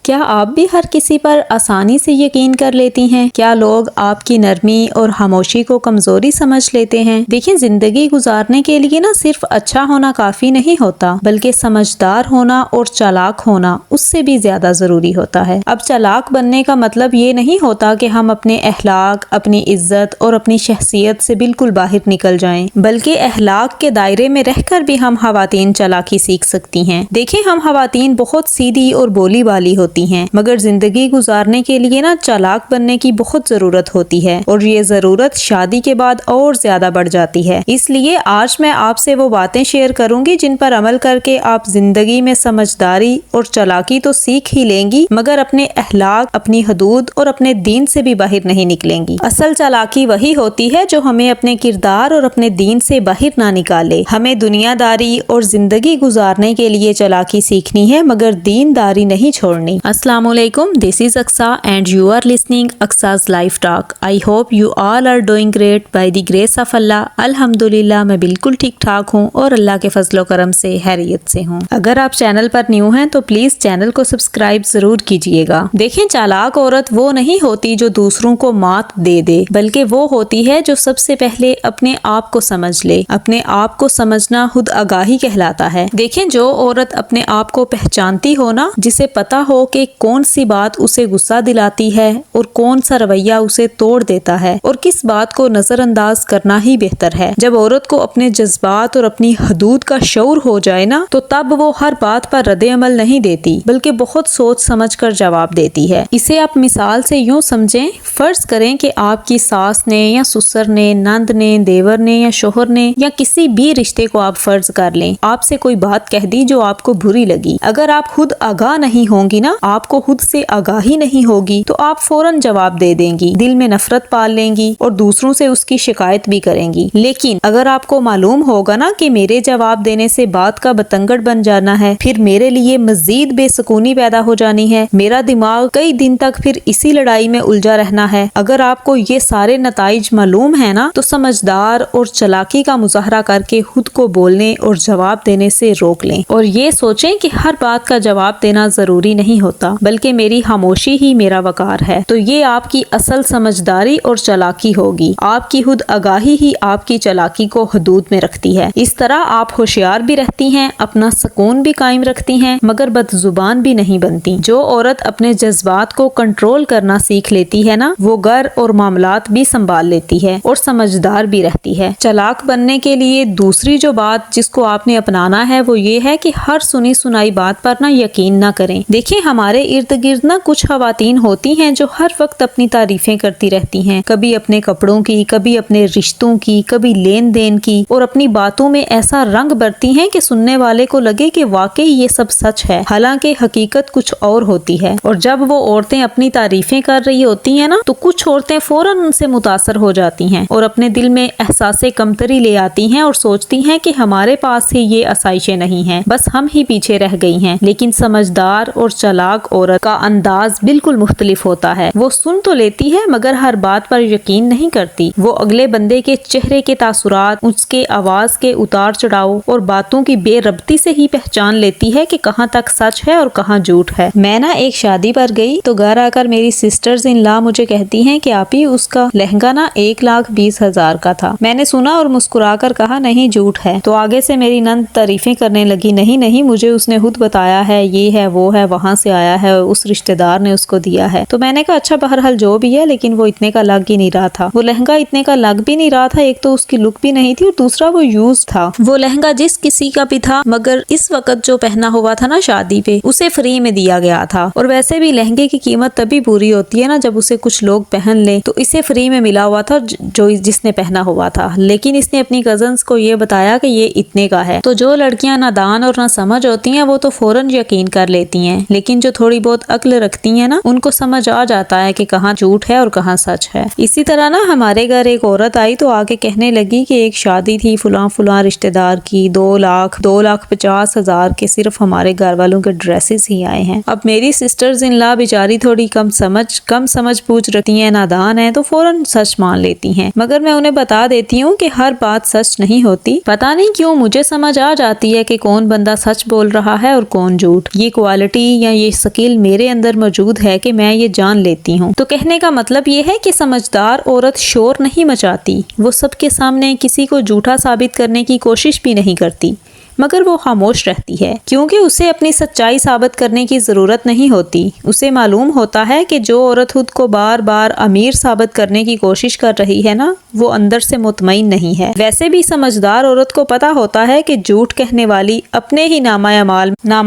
کیا آپ بھی ہر کسی پر آسانی سے یقین کر لیتی ہیں؟ کیا لوگ آپ کی نرمی اور خاموشی کو کمزوری سمجھ لیتے ہیں؟ دیکھیں، زندگی گزارنے کے لیے نہ صرف اچھا ہونا کافی نہیں ہوتا، بلکہ سمجھدار ہونا اور چالاک ہونا اس سے بھی زیادہ ضروری ہوتا ہے۔ اب چالاک بننے کا مطلب یہ نہیں ہوتا کہ ہم اپنے اخلاق، اپنی عزت اور اپنی شخصیت سے بالکل باہر نکل جائیں، بلکہ اخلاق کے دائرے میں رہ کر بھی ہم خواتین چالاکی سیکھ سکتی ہیں۔ دیکھیں، ہم خواتین بہت سیدھی اور بولی والی ہوتی ہیں، مگر زندگی گزارنے کے لیے نا چالاک بننے کی بہت ضرورت ہوتی ہے، اور یہ ضرورت شادی کے بعد اور زیادہ بڑھ جاتی ہے۔ اس لیے آج میں آپ سے وہ باتیں شیئر کروں گی جن پر عمل کر کے آپ زندگی میں سمجھداری اور چالاکی تو سیکھ ہی لیں گی، مگر اپنے اخلاق، اپنی حدود اور اپنے دین سے بھی باہر نہیں نکلیں گی۔ اصل چالاکی وہی ہوتی ہے جو ہمیں اپنے کردار اور اپنے دین سے باہر نہ نکالے۔ ہمیں دنیا داری اور زندگی گزارنے کے لیے چالاکی سیکھنی ہے، مگر دین داری نہیں چھوڑنی۔ السلام علیکم، this is Aqsa and you are listening Aqsa's life talk. I hope you all are doing great by the grace of Allah. الحمدللہ میں بالکل ٹھیک ٹھاک ہوں اور اللہ کے فضل و کرم سے خیریت سے ہوں۔ اگر آپ چینل پر نیو ہیں تو پلیز چینل کو سبسکرائب ضرور کیجیے گا۔ دیکھیں، چالاک عورت وہ نہیں ہوتی جو دوسروں کو مات دے دے، بلکہ وہ ہوتی ہے جو سب سے پہلے اپنے آپ کو سمجھ لے۔ اپنے آپ کو سمجھنا خود آگاہی کہلاتا ہے۔ دیکھیں، جو عورت اپنے آپ کو پہچانتی ہو نا، جسے پتا ہو کہ کون سی بات اسے غصہ دلاتی ہے اور کون سا رویہ اسے توڑ دیتا ہے اور کس بات کو نظر انداز کرنا ہی بہتر ہے۔ جب عورت کو اپنے جذبات اور اپنی حدود کا شعور ہو جائے نا، تو تب وہ ہر بات پر رد عمل نہیں دیتی، بلکہ بہت سوچ سمجھ کر جواب دیتی ہے۔ اسے آپ مثال سے یوں سمجھیں، فرض کریں کہ آپ کی ساس نے یا سسر نے، نند نے، دیور نے یا شوہر نے یا کسی بھی رشتے کو آپ فرض کر لیں، آپ سے کوئی بات کہہ دی جو آپ کو بری لگی۔ اگر آپ خود آگاہ نہیں ہوں گی نا، آپ کو خود سے آگاہی نہیں ہوگی، تو آپ فوراً جواب دے دیں گی، دل میں نفرت پال لیں گی اور دوسروں سے اس کی شکایت بھی کریں گی۔ لیکن اگر آپ کو معلوم ہوگا نا کہ میرے جواب دینے سے بات کا بتنگڑ بن جانا ہے، پھر میرے لیے مزید بے سکونی پیدا ہو جانی ہے، میرا دماغ کئی دن تک پھر اسی لڑائی میں الجھا رہنا ہے، اگر آپ کو یہ سارے نتائج معلوم ہے نا، تو سمجھدار اور چالاکی کا مظاہرہ کر کے خود کو بولنے اور جواب دینے سے روک لیں، اور یہ سوچیں کہ ہر بات کا جواب دینا ضروری نہیں ہوتا، بلکہ میری خاموشی ہی میرا وقار ہے۔ تو یہ آپ کی اصل سمجھداری اور چالاکی ہوگی۔ آپ کی خود آگاہی ہی آپ کی چالاکی کو حدود میں رکھتی ہے۔ اس طرح آپ ہوشیار بھی رہتی ہیں، اپنا سکون بھی قائم رکھتی ہیں، مگر بد زبان بھی نہیں بنتی۔ جو عورت اپنے جذبات کو کنٹرول کرنا سیکھ لیتی ہے نا، وہ گھر اور معاملات بھی سنبھال لیتی ہے اور سمجھدار بھی رہتی ہے۔ چالاک بننے کے لیے دوسری جو بات جس کو آپ نے اپنانا ہے وہ یہ ہے کہ ہر سنی سنائی بات پر نہ یقین نہ کریں۔ دیکھیں، ہمارے ارد گرد نہ کچھ خواتین ہوتی ہیں جو ہر وقت اپنی تعریفیں کرتی رہتی ہیں، کبھی اپنے کپڑوں کی، کبھی اپنے رشتوں کی، کبھی لین دین کی، اور اپنی باتوں میں ایسا رنگ بھرتی ہیں کہ سننے والے کو لگے کہ واقعی یہ سب سچ ہے، حالانکہ حقیقت کچھ اور ہوتی ہے۔ اور جب وہ عورتیں اپنی تعریفیں کر رہی ہوتی ہیں نا، تو کچھ عورتیں فوراً ان سے متاثر ہو جاتی ہیں اور اپنے دل میں احساس کمتری لے آتی ہیں اور سوچتی ہیں کہ ہمارے پاس ہی یہ آسائشیں نہیں ہیں، بس ہم ہی پیچھے رہ گئی ہیں۔ لیکن سمجھدار اور چالاک عورت کا انداز بالکل مختلف ہوتا ہے۔ وہ سن تو لیتی ہے، مگر ہر بات پر یقین نہیں کرتی۔ وہ اگلے بندے کے چہرے کے تاثرات، اس کے آواز کے اتار چڑھاؤ اور باتوں کی بے ربطی سے ہی پہچان لیتی ہے کہ کہاں تک سچ ہے اور کہاں جھوٹ ہے۔ میں نا ایک شادی پر گئی تو گھر آ کر میری سسٹرز ان لا مجھے کہتی ہیں کہ آپی، اس کا لہنگا نا 1,20,000 کا تھا۔ میں نے سنا اور مسکرا کر کہا نہیں، جھوٹ ہے۔ تو آگے سے میری نند تعریفیں کرنے لگی، نہیں، مجھے اس نے خود بتایا ہے، یہ ہے وہ ہے، وہاں سے آیا ہے، اس رشتہ دار نے اس کو دیا ہے۔ تو میں نے کہا اچھا، بہرحال جو بھی ہے، لیکن وہ اتنے کا لگ ہی نہیں رہا تھا۔ وہ لہنگا اتنے کا لگ بھی نہیں رہا تھا، ایک تو اس کی لک بھی نہیں تھی اور دوسرا وہ یوز تھا۔ وہ لہنگا جس کسی کا بھی تھا، مگر اس وقت جو پہنا ہوا تھا نا شادی پہ، اسے فری میں دیا گیا تھا۔ اور ویسے بھی لہنگے کی قیمت تبھی پوری ہوتی ہے نا جب اسے کچھ لوگ پہن لیں، تو اسے فری میں ملا ہوا تھا جس نے پہنا ہوا تھا، لیکن اس نے اپنی کزنز کو یہ بتایا کہ یہ اتنے کا ہے۔ تو جو لڑکیاں نادان اور نہ سمجھ ہوتی ہیں وہ تو فوراً یقین کر لیتی ہیں، لیکن جو تھوڑی بہت عقل رکھتی ہیں نا، ان کو سمجھ آ جاتا ہے کہ کہاں جھوٹ ہے اور کہاں سچ ہے۔ اسی طرح نا ہمارے گھر ایک عورت آئی تو آگے کہنے لگی کہ ایک شادی تھی فلاں رشتہ دار کی، 2,50,000 کے صرف ہمارے گھر والوں کے ڈریسز ہی آئے ہیں۔ اب میری سسٹرز ان لا بیچاری تھوڑی کم سمجھ پوچھ رکھتی ہیں، نادان ہیں، تو فوراً سچ مان لیتی ہیں، مگر میں انہیں بتا دیتی ہوں کہ ہر بات سچ نہیں ہوتی۔ پتہ نہیں کیوں مجھے سمجھ آ جاتی ہے کہ کون بندہ سچ بول رہا ہے اور کون جھوٹ۔ یہ کوالٹی یا یہ سکیل میرے اندر موجود ہے کہ میں یہ جان لیتی ہوں۔ تو کہنے کا مطلب یہ ہے کہ سمجھدار عورت شور نہیں مچاتی، وہ سب کے سامنے کسی کو جھوٹا ثابت کرنے کی کوشش بھی نہیں کرتی، مگر وہ خاموش رہتی ہے، کیونکہ اسے اپنی سچائی ثابت کرنے کی ضرورت نہیں ہوتی۔ اسے معلوم ہوتا ہے کہ جو عورت خود کو بار بار امیر ثابت کرنے کی کوشش کر رہی ہے نا، وہ اندر سے مطمئن نہیں ہے۔ ویسے بھی سمجھدار عورت کو پتا ہوتا ہے کہ جھوٹ کہنے والی اپنے ہی نامہ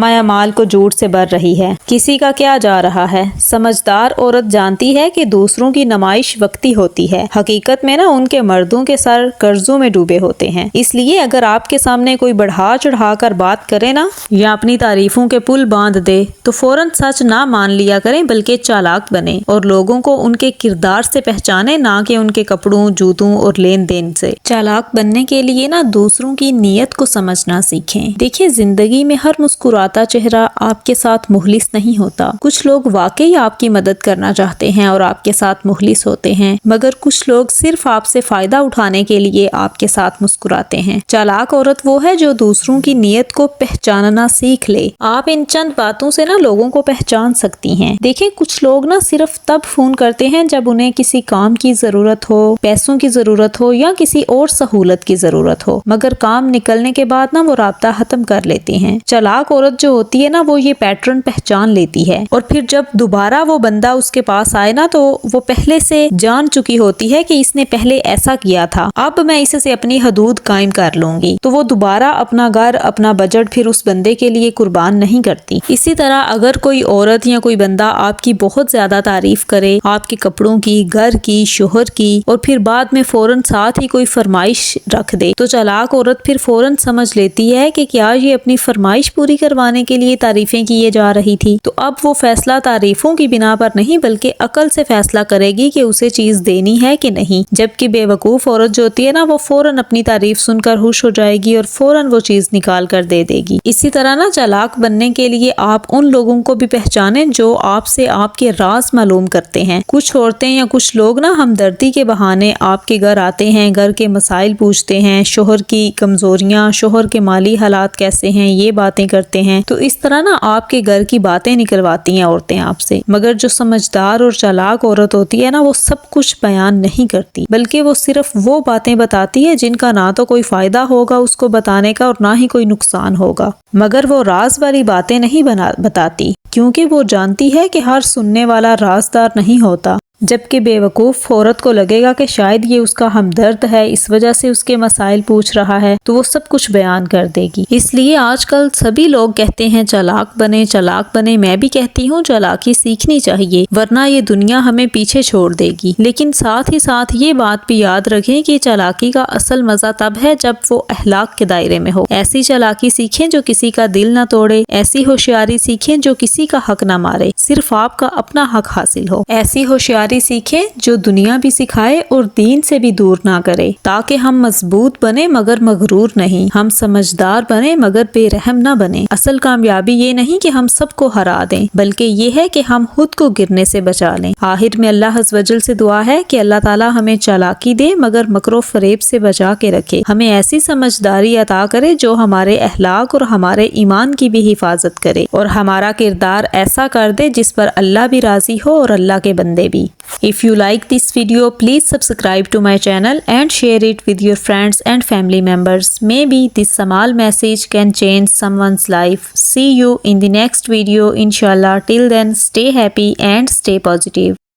اعمال کو جھوٹ سے بھر رہی ہے، کسی کا کیا جا رہا ہے۔ سمجھدار عورت جانتی ہے کہ دوسروں کی نمائش وقتی ہوتی ہے، حقیقت میں نا ان کے مردوں کے سر قرضوں میں ڈوبے ہوتے ہیں۔ اس لیے اگر آپ کے سامنے کوئی بڑھا چڑھا کر بات کرے نا، یا اپنی تعریفوں کے پل باندھ دے، تو فوراً سچ نہ مان لیا کریں، بلکہ چالاک بنے اور لوگوں کو ان کے کردار سے پہچانے، نہ کہ ان کے کپڑوں، جوتوں اور لین دین سے۔ چالاک بننے کے لیے نا دوسروں کی نیت کو سمجھنا سیکھیں۔ دیکھیں، زندگی میں ہر مسکراتا چہرہ آپ کے ساتھ مخلص نہیں ہوتا۔ کچھ لوگ واقعی آپ کی مدد کرنا چاہتے ہیں اور آپ کے ساتھ مخلص ہوتے ہیں، مگر کچھ لوگ صرف آپ سے فائدہ اٹھانے کے لیے آپ کے ساتھ مسکراتے ہیں۔ چالاک عورت وہ ہے جو دوسروں کی نیت کو پہچاننا سیکھ لے۔ آپ ان چند باتوں سے نا لوگوں کو پہچان سکتی ہیں۔ دیکھیں، کچھ لوگ نا صرف تب فون کرتے ہیں جب انہیں کسی کام کی ضرورت ہو، پیسوں کی ضرورت ہو یا کسی اور سہولت کی ضرورت ہو، مگر کام نکلنے کے بعد نا وہ رابطہ ختم کر لیتے ہیں۔ چالاک عورت جو ہوتی ہے نا، وہ یہ پیٹرن پہچان لیتی ہے، اور پھر جب دوبارہ وہ بندہ اس کے پاس آئے نا، تو وہ پہلے سے جان چکی ہوتی ہے کہ اس نے پہلے ایسا کیا تھا، اب میں اس سے اپنی حدود قائم کر لوں گی، تو وہ دوبارہ اپنا گھر، اپنا بجٹ پھر اس بندے کے لیے قربان نہیں کرتی۔ اسی طرح اگر کوئی عورت یا کوئی بندہ آپ کی بہت زیادہ تعریف کرے، آپ کے کپڑوں کی، گھر کی، شوہر کی، اور پھر بعد میں فوراً ساتھ ہی کوئی فرمائش رکھ دے، تو چالاک عورت پھر فوراً سمجھ لیتی ہے کہ کیا یہ اپنی فرمائش پوری کروانے کے لیے تعریفیں کیے جا رہی تھی۔ تو اب وہ فیصلہ تعریفوں کی بنا پر نہیں، بلکہ عقل سے فیصلہ کرے گی کہ اسے چیز دینی ہے کہ نہیں، جبکہ بے وقوف عورت جو ہوتی ہے نا، وہ فوراً اپنی تعریف سن کر خوش ہو جائے گی اور فوراً وہ چیز نکال کر دے گی۔ اسی طرح نا چالاک بننے کے لیے آپ ان لوگوں کو بھی پہچانیں جو آپ سے آپ کے راز معلوم کرتے ہیں۔ کچھ عورتیں یا کچھ لوگ نا ہمدردی کے بہانے آپ کے گھر آتے ہیں، گھر کے مسائل پوچھتے ہیں، شوہر کی کمزوریاں، شوہر کے مالی حالات کیسے ہیں، یہ باتیں کرتے ہیں۔ تو اس طرح نا آپ کے گھر کی باتیں نکلواتی ہیں عورتیں آپ سے، مگر جو سمجھدار اور چالاک عورت ہوتی ہے نا، وہ سب کچھ بیان نہیں کرتی، بلکہ وہ صرف وہ باتیں بتاتی ہے جن کا نہ تو کوئی فائدہ ہوگا اس کو بتانے کا اور نہ ہی کوئی نقصان ہوگا، مگر وہ راز والی باتیں نہیں بتاتی، کیونکہ وہ جانتی ہے کہ ہر سننے والا رازدار نہیں ہوتا۔ جبکہ بے وقوف عورت کو لگے گا کہ شاید یہ اس کا ہمدرد ہے، اس وجہ سے اس کے مسائل پوچھ رہا ہے، تو وہ سب کچھ بیان کر دے گی۔ اس لیے آج کل سبھی لوگ کہتے ہیں چالاک بنے، چالاک بنے۔ میں بھی کہتی ہوں چالاکی سیکھنی چاہیے، ورنہ یہ دنیا ہمیں پیچھے چھوڑ دے گی۔ لیکن ساتھ ہی ساتھ یہ بات بھی یاد رکھیں کہ چالاکی کا اصل مزہ تب ہے جب وہ اخلاق کے دائرے میں ہو۔ ایسی چالاکی سیکھیں جو کسی کا دل نہ توڑے، ایسی ہوشیاری سیکھیں جو کسی کا حق نہ مارے، صرف آپ کا اپنا حق حاصل ہو۔ ایسی ہوشیاری سیکھیں جو دنیا بھی سکھائے اور دین سے بھی دور نہ کرے، تاکہ ہم مضبوط بنے مگر مغرور نہیں، ہم سمجھدار بنے مگر بے رحم نہ بنے۔ اصل کامیابی یہ نہیں کہ ہم سب کو ہرا دیں، بلکہ یہ ہے کہ ہم خود کو گرنے سے بچا لیں۔ آخر میں اللہ عز و جل سے دعا ہے کہ اللہ تعالی ہمیں چالاکی دے مگر مکر و فریب سے بچا کے رکھے، ہمیں ایسی سمجھداری عطا کرے جو ہمارے اخلاق اور ہمارے ایمان کی بھی حفاظت کرے، اور ہمارا کردار ایسا کر دے جس پر اللہ بھی راضی ہو اور اللہ کے بندے بھی۔ If you like this video, please subscribe to my channel and share it with your friends and family members. Maybe this small message can change someone's life. See you in the next video, inshallah. Till then, stay happy and stay positive.